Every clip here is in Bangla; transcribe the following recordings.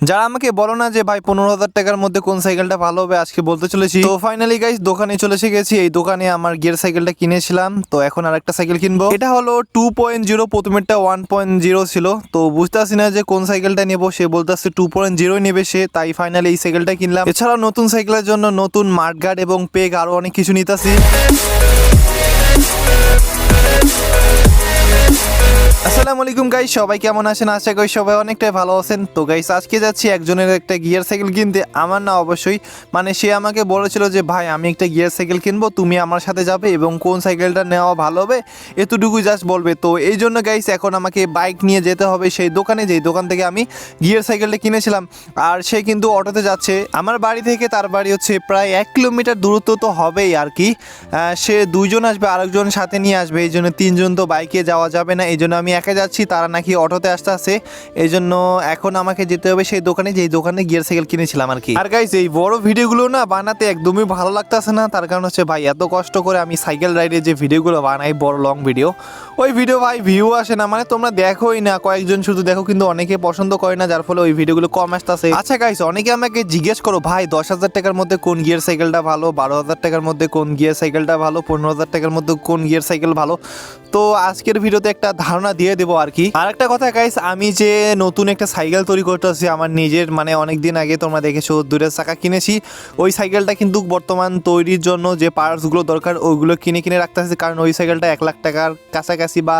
যারা আমাকে বলো না যে ভাই 15,000 টাকার মধ্যে কোন সাইকেলটা ভালো হবে, আজকে বলতে চলেছি। তো ফাইনালি গাইস দোকানে চলে এসে গেছি। এই দোকানে আমার গিয়ার সাইকেলটা কিনেছিলাম, তো এখন আর একটা সাইকেল কিনবো। এটা হলো 2.0, প্রথমেরটা 1.0 ছিল। তো বুঝতে পারছি না যে কোন সাইকেলটা নেবো, সে বলতেছে 2.0 নেবে সে, তাই ফাইনালি এই সাইকেলটা কিনলাম। এছাড়াও নতুন সাইকেলের জন্য নতুন মাঠগার্ড এবং পেগ আরো অনেক কিছু নিতেছি। আসসালামু আলাইকুম গাইস, সবাই কেমন আছেন? আশা করি সবাই অনেকটাই ভালো আছেন। তো গাইস আজকে যাচ্ছি একজনের একটা গিয়ার সাইকেল কিনতে। আমার না অবশ্যই, মানে সে আমাকে বলেছিল যে ভাই আমি একটা গিয়ার সাইকেল কিনবো, তুমি আমার সাথে যাবে এবং কোন সাইকেলটা নেওয়া ভালো হবে এতটুকু জাস্ট বলবে। তো এই জন্য গাইস এখন আমাকে বাইক নিয়ে যেতে হবে সেই দোকানে, যেই দোকান থেকে আমি গিয়ার সাইকেলটা কিনেছিলাম। আর সে কিন্তু অটোতে যাচ্ছে। আমার বাড়ি থেকে তার বাড়ি হচ্ছে প্রায় 1 কিলোমিটার দূরত্ব তো হবেই আর কি। সে দুইজন আসবে, আরেকজন সাথে নিয়ে আসবে, এই জন্য তিনজন তো বাইকে যাওয়া যাবে না, এই জন্য আমি একা যাচ্ছি, তারা নাকি অটোতে আসতে আসে। এই জন্য এখন আমাকে যেতে হবে সেই দোকানে, যেই দোকানে গিয়ার সাইকেল কিনেছিলাম আর কি। আর গাইস এই বড় ভিডিওগুলো না বানাতে একদমই ভালো লাগতেছে না, তার কারণ হচ্ছে ভাই এত কষ্ট করে আমি সাইকেল রাইডের যে ভিডিওগুলো বানাই, বড় লং ভিডিও, ওই ভিডিও ভাই ভিউ আসে না, মানে তোমরা দেখোই না, কয়েকজন শুধু দেখো, কিন্তু অনেকে পছন্দ করে না, যার ফলে ওই ভিডিওগুলো কম আসতেছে। আচ্ছা গাইস, অনেকে আমাকে জিজ্ঞেস করো ভাই 10,000 টাকার মধ্যে কোন গিয়ার সাইকেলটা ভালো, 12,000 টাকার মধ্যে কোন গিয়ার সাইকেলটা ভালো, 15,000 টাকার মধ্যে কোন গিয়ার সাইকেল ভালো। তো আজকের ভিডিওতে একটা ধারণা দিয়ে দেবো আর কি। আর একটা কথা গাইস, আমি যে নতুন একটা সাইকেল তৈরি করতেছি আমার নিজের, মানে অনেক দিন আগে তোমরা দেখেছো দুইটা চাকা কিনেছি, ওই সাইকেলটা কিন্তু বর্তমান তৈরির জন্য যে পার্টসগুলো দরকার ওইগুলো কিনে রাখতেছি, কারণ ওই সাইকেলটা 1 লাখ টাকার কাছাকাছি বা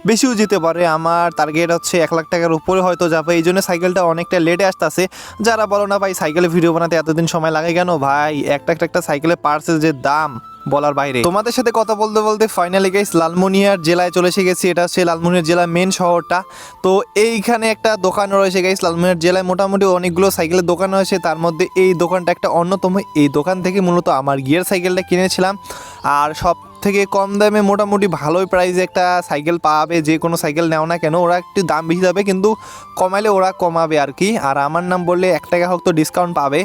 বেশিও যেতে পারে। আমার টার্গেট হচ্ছে 1 লাখ টাকার উপরে হয়তো যাবে, এই জন্য সাইকেলটা অনেকটা লেটে আসতেছে। যারা বলো না ভাই সাইকেলের ভিডিও বানাতে এতদিন সময় লাগে কেন, ভাই একটা সাইকেলের পার্টসের যে দাম বলার বাইরে। তোমাদের সাথে কথা বলতে বলতে ফাইনালি গাইস লালমনিরহাট জেলায় চলে এসে গেছি। এটা হচ্ছে লালমনিরহাট জেলার মেন শহরটা। তো এইখানে একটা দোকান রয়েছে গাইস, লালমনিরহাট জেলায় মোটামুটি অনেকগুলো সাইকেলের দোকান রয়েছে, তার মধ্যে এই দোকানটা একটা অন্যতম। এই দোকান থেকে মূলত আমার গিয়ার সাইকেলটা কিনেছিলাম। আর সব থেকে কম দামে মোটামুটি ভালোই প্রাইসে একটা সাইকেল পাবে। যে কোনো সাইকেল নেও না কেন, ওরা একটু দাম বেশি যাবে, কিন্তু কমাইলে ওরা কমাবে আর কি। আর আমার নাম বললে 1 টাকা হোক তো ডিসকাউন্ট পাবে।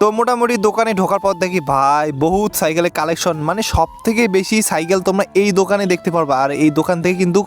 তো মোটামুটি দোকানে ঢোকার পর দেখি ভাই বহুত সাইকেলের কালেকশন, মানে সব থেকে বেশি সাইকেল তোমরা এই দোকানে দেখতে পারবা। আর এই দোকান থেকে কিন্তু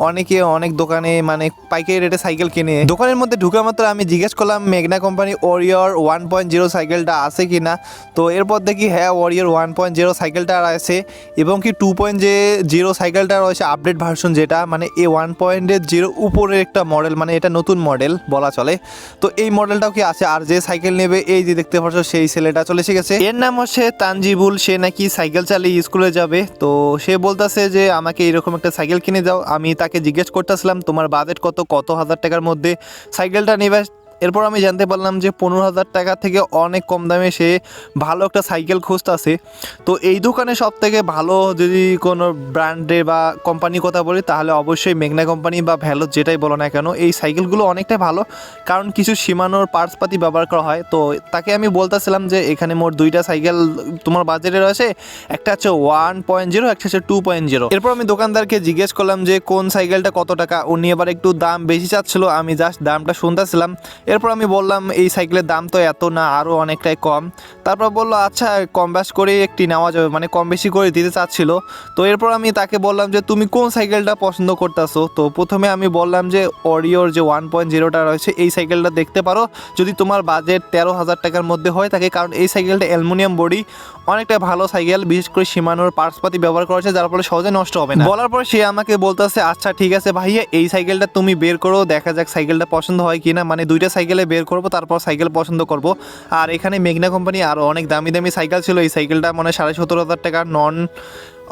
অনেকে অনেক দোকানে মানে পাইকারি রেটে সাইকেল কিনে। দোকানের মধ্যে ঢুকা মাত্র আমি জিজ্ঞেস করলাম ম্যাগনা কোম্পানি ওয়ারিয়র 1.0 সাইকেলটা আছে কি না। তো এরপর দেখি হ্যাঁ ওয়ারিয়র 1.0 সাইকেলটা আছে, এবং কি 2.0 সাইকেলটা রয়েছে আপডেট ভার্সন, যেটা মানে এই 1.0 উপরের একটা মডেল, মানে এটা নতুন মডেল বলা চলে। তো এই মডেলটাও কি আছে। আর যে সাইকেল নেবে এই যে দেখতে পাচ্ছ সেই ছেলেটা চলে এসে গেছে, এর নাম হচ্ছে তানজিবুল। সে নাকি সাইকেল চালিয়ে স্কুলে যাবে। তো সে বলতেছে যে আমাকে এরকম একটা সাইকেল কিনে দাও। আমি তাকে জিজ্ঞেস করতেছিলাম তোমার বাজেট কত হাজার টাকার মধ্যে সাইকেলটা নেবে। এরপর আমি জানতে পারলাম যে 15,000 টাকা থেকে অনেক কম দামে সে ভালো একটা সাইকেল খুঁজতেছে। তো এই দোকানে সব থেকে ভালো যদি কোনো ব্র্যান্ডে বা কোম্পানির কথা বলি তাহলে অবশ্যই ম্যাগনা কোম্পানি বা ভ্যালো যেটাই বলো না কেন, এই সাইকেলগুলো অনেকটাই ভালো, কারণ কিছু সীমানোর পার্টসপাতি ব্যবহার করা হয়। তো তাকে আমি বলতেছিলাম যে এখানে মোট 2টা সাইকেল তোমার বাজেটে রয়েছে, একটা হচ্ছে 1.0, একটা হচ্ছে 2.0। এরপর আমি দোকানদারকে জিজ্ঞেস করলাম যে কোন সাইকেলটা কত টাকা। উনি এবার একটু দাম বেশি চাচ্ছিল, আমি জাস্ট দামটা শুনতেছিলাম। এরপর আমি বললাম এই সাইকেলের দাম তো এত না, আরও অনেকটাই কম। তারপর বললো আচ্ছা কম বেশ করে একটি নেওয়া যাবে, মানে কম বেশি করে দিতে চাচ্ছিল। তো এরপর আমি তাকে বললাম যে তুমি কোন সাইকেলটা পছন্দ করতেছো। তো প্রথমে আমি বললাম যে ওরিওর যে 1.0টা রয়েছে এই সাইকেলটা দেখতে পারো, যদি তোমার বাজেট 13,000 টাকার মধ্যে হয় থাকে, কারণ এই সাইকেলটা অ্যালুমিনিয়াম বডি, অনেকটা ভালো সাইকেল, বিশেষ করে সীমানোর পার্টসপাতি ব্যবহার করা হয়েছে, যার ফলে সহজে নষ্ট হবে না। বলার পর সে আমাকে বলতেছে আচ্ছা ঠিক আছে ভাইয়া এই সাইকেলটা তুমি বের করো, দেখা যাক সাইকেলটা পছন্দ হয় কিনা। মানে 2টা সাইকেলে বের করবো, তারপর সাইকেল পছন্দ করব। আর এখানে ম্যাগনা কোম্পানি আরও অনেক দামি দামি সাইকেল ছিল, এই সাইকেলটা মানে 17,500 টাকা নন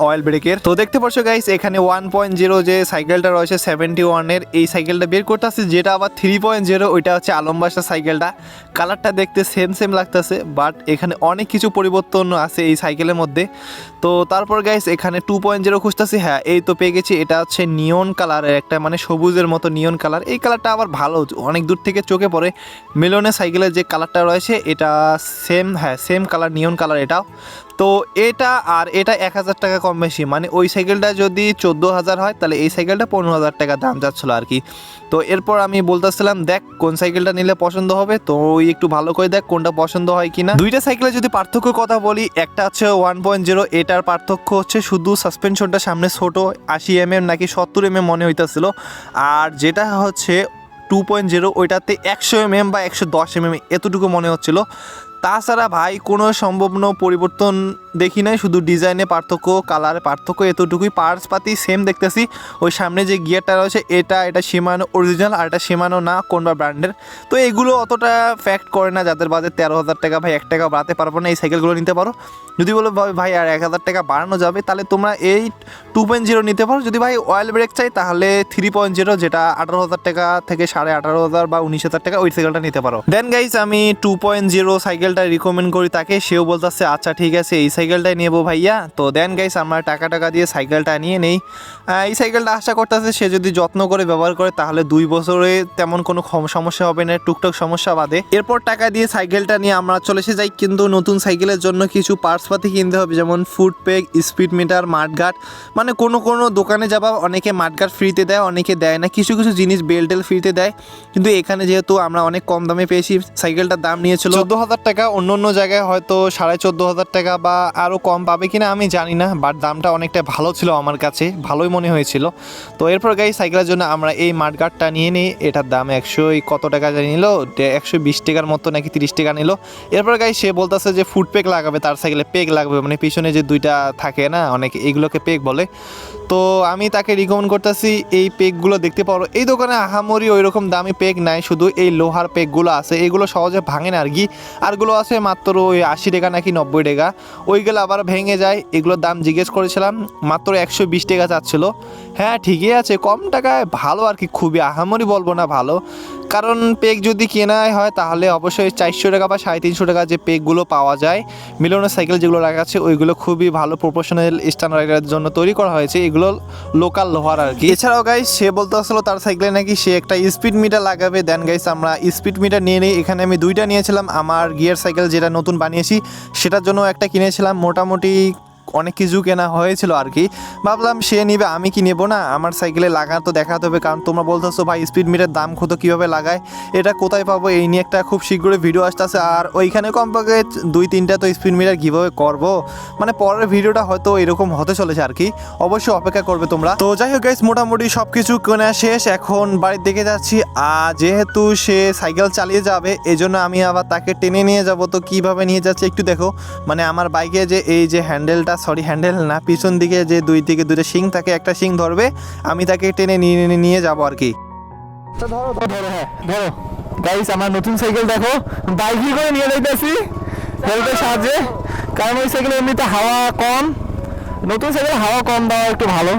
অয়েল ব্রেকের। তো দেখতে পাচ্ছ গাইস এখানে 1.0 যে সাইকেলটা রয়েছে 71-এর, এই সাইকেলটা বের করতে আসছে, যেটা আবার 3.0 ওইটা হচ্ছে আলমবাসা সাইকেলটা। কালারটা দেখতে সেম লাগতেছে, বাট এখানে অনেক কিছু পরিবর্তন আছে এই সাইকেলের মধ্যে। তো তারপর গাইস এখানে 2.0 খুঁজতেছি, হ্যাঁ এই তো পেয়ে গেছি। এটা হচ্ছে নিয়ন কালারের একটা, মানে সবুজের মতো নিয়ন কালার। এই কালারটা আবার ভালো, অনেক দূর থেকে চোখে পড়ে। মিলনের সাইকেলের যে কালারটা রয়েছে এটা সেম কালার, নিয়ন কালার এটাও। তো এটা আর এটা 1,000 টাকা কম বেশি, মানে ওই সাইকেলটা যদি 14,000 হয় তাহলে এই সাইকেলটা 15,000 টাকা দাম যাচ্ছিলো আর কি। তো এরপর আমি বলতেছিলাম দেখ কোন সাইকেলটা নিলে পছন্দ হবে, তো ওই একটু ভালো করে দেখ কোনটা পছন্দ হয় কিনা। 2টা সাইকেলের যদি পার্থক্য কথা বলি, একটা হচ্ছে 1.0, এটার পার্থক্য হচ্ছে শুধু সাসপেনশনটা সামনে ছোট, 80 mm নাকি 70 mm মনে হইতেছিল। আর যেটা হচ্ছে 2.0, ওইটাতে 100 mm বা 110 mm এতটুকু মনে হচ্ছিল। তাছাড়া ভাই কোনো সম্ভাবনা পরিবর্তন দেখি নাই, শুধু ডিজাইনে পার্থক্য, কালারে পার্থক্য, এতটুকুই। পার্টস পাতি সেম দেখতেছি। ওই সামনে যে গিয়ারটা রয়েছে এটা শিমানো অরিজিনাল, আর এটা শিমানো না কোনবা ব্র্যান্ডের। তো এগুলো অতটা ফ্যাক্ট করে না, যাদের বাজেট 13,000 টাকা, ভাই 1 টাকা বাড়াতে পারবো না, এই সাইকেলগুলো নিতে পারো। যদি বলো ভাই আর 1,000 টাকা বাড়ানো যাবে, তাহলে তোমরা এই 2.0 নিতে পারো। যদি ভাই অয়েল ব্রেক চাই তাহলে 3.0, যেটা 18,000 টাকা থেকে 18,500 বা 19,000 টাকা, ওই সাইকেলটা নিতে পারো। দেন গাইস আমি 2.0 সাইকেলটা রিকমেন্ড করি তাকে, সেও বলতেছে আচ্ছা ঠিক আছে এই সাইকেলটাই নেবো ভাইয়া। তো দেন গাইস আমরা টাকা দিয়ে সাইকেলটা নিয়ে নেই। এই সাইকেলটা আশা করতেছে সে যদি যত্ন করে ব্যবহার করে তাহলে 2 বছরে তেমন কোনো সমস্যা হবে না, টুকটাক সমস্যা বাদে। এরপর টাকা দিয়ে সাইকেলটা নিয়ে আমরা চলে এসে যাই, কিন্তু নতুন সাইকেলের জন্য কিছু পার্টসপাতি কিনতে হবে, যেমন foot peg, speed metre, mudguard. মানে কোনো দোকানে যাবা অনেকে মাডগার্ড ফ্রিতে দেয়, অনেকে দেয় না, কিছু জিনিস বেল্টেল ফ্রিতে দেয়। কিন্তু এখানে যেহেতু আমরা অনেক কম দামে পেয়েছি, সাইকেলটার দাম নিয়েছিল 14,000 টাকা। অন্য জায়গায় হয়তো 14,500 টাকা বা আরও কম পাবে কিনা আমি জানি না, বাট দামটা অনেকটা ভালো ছিল, আমার কাছে ভালোই মনে হয়েছিল। তো এরপর গাই সাইকেলের জন্য আমরা এই মাডগার্ডটা নিয়ে নিই। এটার দাম 100 কত টাকা জানি নিল, 120 টাকার মতো নাকি 30 টাকা নিল। এরপর গাই সে বলতেছে যে ফুট পেগ লাগাবে, তার সাইকেলে পেগ লাগবে, মানে পিছনে যে দুইটা থাকে না অনেকে, এগুলোকে পেগ বলে। তো আমি তাকে রিকমেন্ড করতেছি এই পেগগুলো দেখতে পারো। এই দোকানে আহামরি ওই রকম দামি পেগ নাই, শুধু এই লোহার পেগগুলো আছে, এগুলো সহজে ভাঙে না আর কি। আরগুলো আছে মাত্র ওই 80 টাকা নাকি 90 টাকা, ওইগুলো আবার ভেঙে যায়। এগুলোর দাম জিজ্ঞেস করেছিলাম, মাত্র 120 টাকা চাচ্ছিল। হ্যাঁ ঠিকই আছে, কম টাকায় ভালো আর কি, খুবই আহামরি বলবো না ভালো। কারণ পেগ যদি কেনাই হয় তাহলে অবশ্যই 400 টাকা বা 350 টাকা যে পেগগুলো পাওয়া যায় মিলনের সাইকেল যেগুলো রাখা আছে, ওইগুলো খুবই ভালো প্রফেশনাল স্ট্যান্ড রাইডারের জন্য তৈরি করা হয়েছে, এগুলো লোকাল লোহার আর কি। এছাড়াও গাইস সে বলতে আসলো তার সাইকেলে নাকি সে একটা স্পিড মিটার লাগাবে। দেন গাইস আমরা স্পিড মিটার নিয়ে নিই। এখানে আমি 2টা নিয়েছিলাম, আমার গিয়ার সাইকেল যেটা নতুন বানিয়েছি সেটার জন্য একটা কিনেছিলাম। মোটামুটি অনেক কিছু কেনা হয়েছিল আর কি, ভাবলাম সে নিবে আমি কি নেবো না, আমার সাইকেলে লাগা তো দেখাতে হবে। কারণ তোমরা বলতেছো ভাই স্পিড মিটার দাম কত, কীভাবে লাগায়, এটা কোথায় পাবো, এই নিয়ে একটা খুব শীঘ্রই ভিডিও আসতেছে। আর ওইখানে কমপক্ষে 2-3টা তো স্পিড মিটার কীভাবে করবো, মানে পরের ভিডিওটা হয়তো এরকম হতে চলেছে আর কি, অবশ্যই অপেক্ষা করবে তোমরা। তো যাই হোক গাইস মোটামুটি সব কিছু কেনা শেষ, এখন বাড়ির দিকে যাচ্ছি। আর যেহেতু সে সাইকেল চালিয়ে যাবে এই জন্য আমি আবার তাকে টেনে নিয়ে যাব। তো কীভাবে নিয়ে যাচ্ছে একটু দেখো, মানে আমার বাইকে যে এই যে হ্যান্ডেলটা, সরি হ্যান্ডেল না, পিছন দিকে যে দুই দিকে দুটো শিং থাকে, একটা শিং ধরবে, আমি তাকে টেনে নিয়ে যাবো আর কি। ধরো গাইস আমার নতুন সাইকেল দেখো, বাইকে করে নিয়ে যাইতেছি হেল্পের সাহায্যে, কারণ ওই সাইকেলে এমনিতে হাওয়া কম, নতুন সাইকেলে হাওয়া কম দেওয়া একটু ভালো।